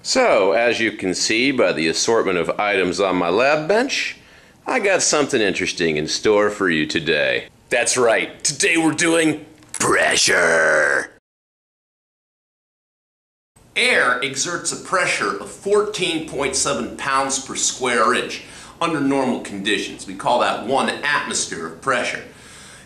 So, as you can see by the assortment of items on my lab bench, I got something interesting in store for you today. That's right, today we're doing pressure! Air exerts a pressure of 14.7 pounds per square inch under normal conditions. We call that 1 atmosphere of pressure.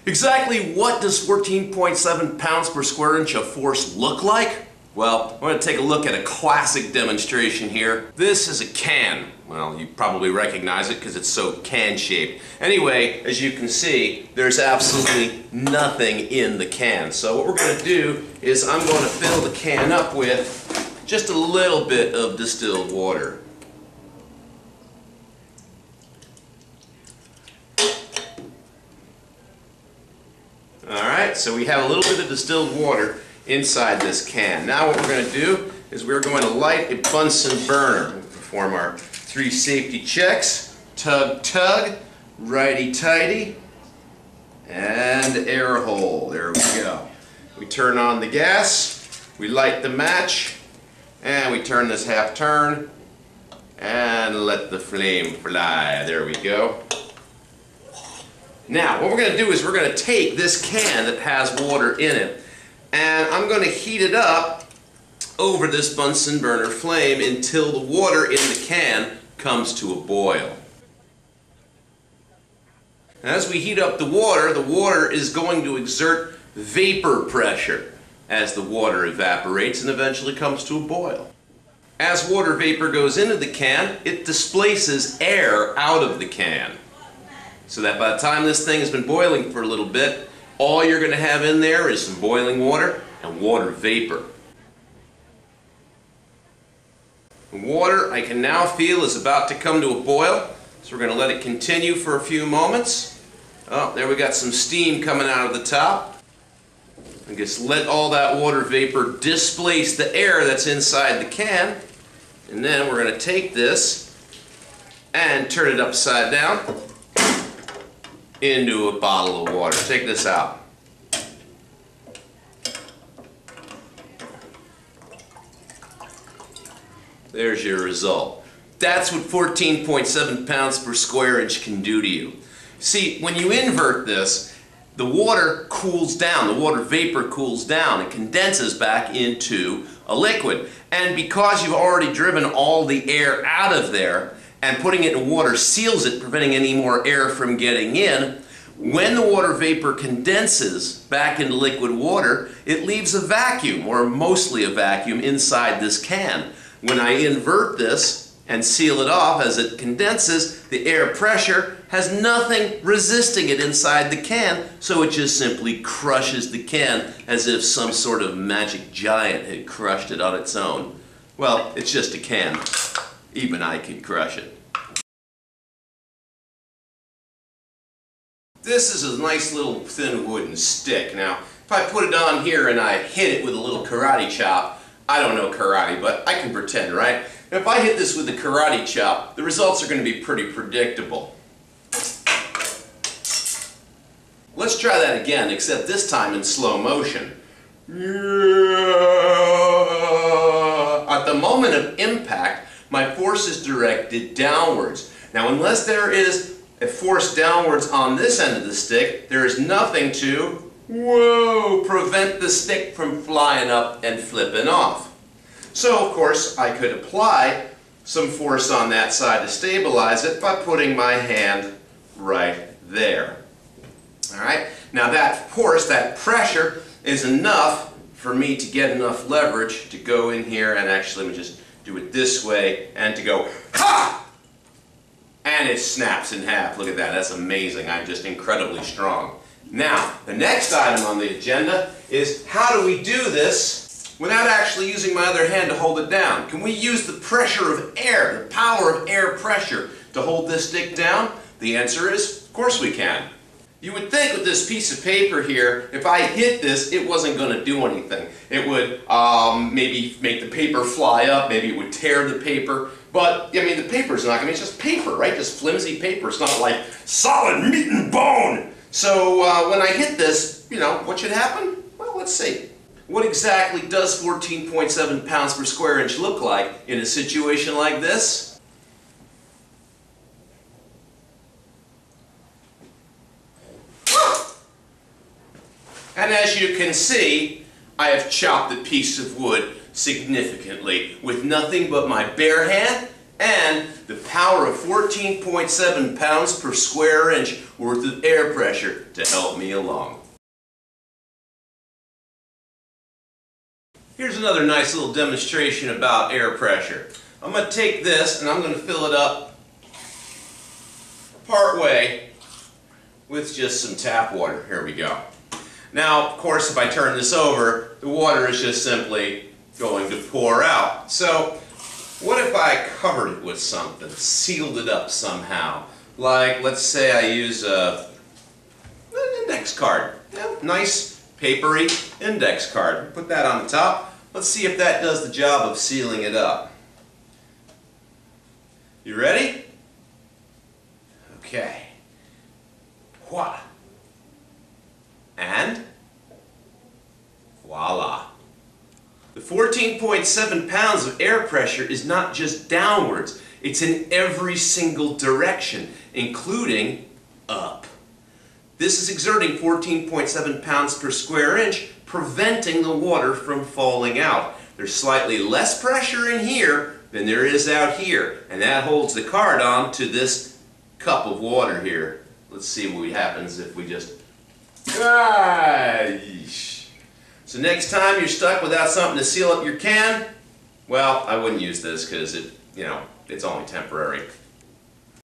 Exactly what does 14.7 pounds per square inch of force look like? Well, we're going to take a look at a classic demonstration here. This is a can. Well, you probably recognize it because it's so can-shaped. Anyway, as you can see, there's absolutely nothing in the can. So what we're going to do is I'm going to fill the can up with just a little bit of distilled water. Alright, so we have a little bit of distilled water inside this can. Now what we're going to do is we're going to light a Bunsen burner. We'll perform our 3 safety checks. Tug, tug, righty-tighty, and air hole. There we go. We turn on the gas, we light the match, and we turn this half turn, and let the flame fly. There we go. Now, what we're going to do is we're going to take this can that has water in it, and I'm going to heat it up over this Bunsen burner flame until the water in the can comes to a boil. As we heat up the water is going to exert vapor pressure as the water evaporates and eventually comes to a boil. As water vapor goes into the can, it displaces air out of the can. So that by the time this thing has been boiling for a little bit, all you're going to have in there is some boiling water and water vapor. The water I can now feel is about to come to a boil, so we're going to let it continue for a few moments. Oh, there we got some steam coming out of the top. And just let all that water vapor displace the air that's inside the can. And then we're going to take this and turn it upside down into a bottle of water. Take this out. There's your result. That's what 14.7 pounds per square inch can do to you. See, when you invert this, the water cools down, the water vapor cools down and condenses back into a liquid. And because you've already driven all the air out of there, and putting it in water seals it, preventing any more air from getting in, when the water vapor condenses back into liquid water, it leaves a vacuum, or mostly a vacuum, inside this can. When I invert this and seal it off as it condenses, the air pressure has nothing resisting it inside the can, so it just simply crushes the can as if some sort of magic giant had crushed it on its own. Well, it's just a can. Even I can crush it. This is a nice little thin wooden stick. Now, if I put it on here and I hit it with a little karate chop, I don't know karate, but I can pretend, right? And if I hit this with a karate chop, the results are going to be pretty predictable. Let's try that again, except this time in slow motion. At the moment of impact, my force is directed downwards. Now, unless there is a force downwards on this end of the stick, there is nothing to, prevent the stick from flying up and flipping off. So, of course, I could apply some force on that side to stabilize it by putting my hand right there. Alright, now that force, that pressure, is enough for me to get enough leverage to go in here and actually, let me just do it this way, and to go, ha! And it snaps in half. Look at that, that's amazing. I'm just incredibly strong. Now, the next item on the agenda is how do we do this without actually using my other hand to hold it down? Can we use the pressure of air, the power of air pressure, to hold this stick down? The answer is, of course we can. You would think with this piece of paper here, if I hit this, it wasn't going to do anything. It would maybe make the paper fly up, maybe it would tear the paper, but, I mean, the paper's not going to, it's just paper, right? Just flimsy paper. It's not like solid meat and bone. So when I hit this, you know, what should happen? Well, let's see. what exactly does 14.7 pounds per square inch look like in a situation like this? And as you can see, I have chopped the piece of wood significantly with nothing but my bare hand and the power of 14.7 pounds per square inch worth of air pressure to help me along. Here's another nice little demonstration about air pressure. I'm going to take this and I'm going to fill it up part way with just some tap water. Here we go. Now, of course, if I turn this over, the water is just simply going to pour out. So, what if I covered it with something, sealed it up somehow? Like, let's say I use an index card. Yeah, nice, papery index card. Put that on the top. Let's see if that does the job of sealing it up. You ready? Okay. Voila. And voila. The 14.7 pounds of air pressure is not just downwards, it's in every single direction, including up. This is exerting 14.7 pounds per square inch, preventing the water from falling out. There's slightly less pressure in here than there is out here, and that holds the card on to this cup of water here. Let's see what happens if we just... So next time you're stuck without something to seal up your can, well, I wouldn't use this because it's only temporary.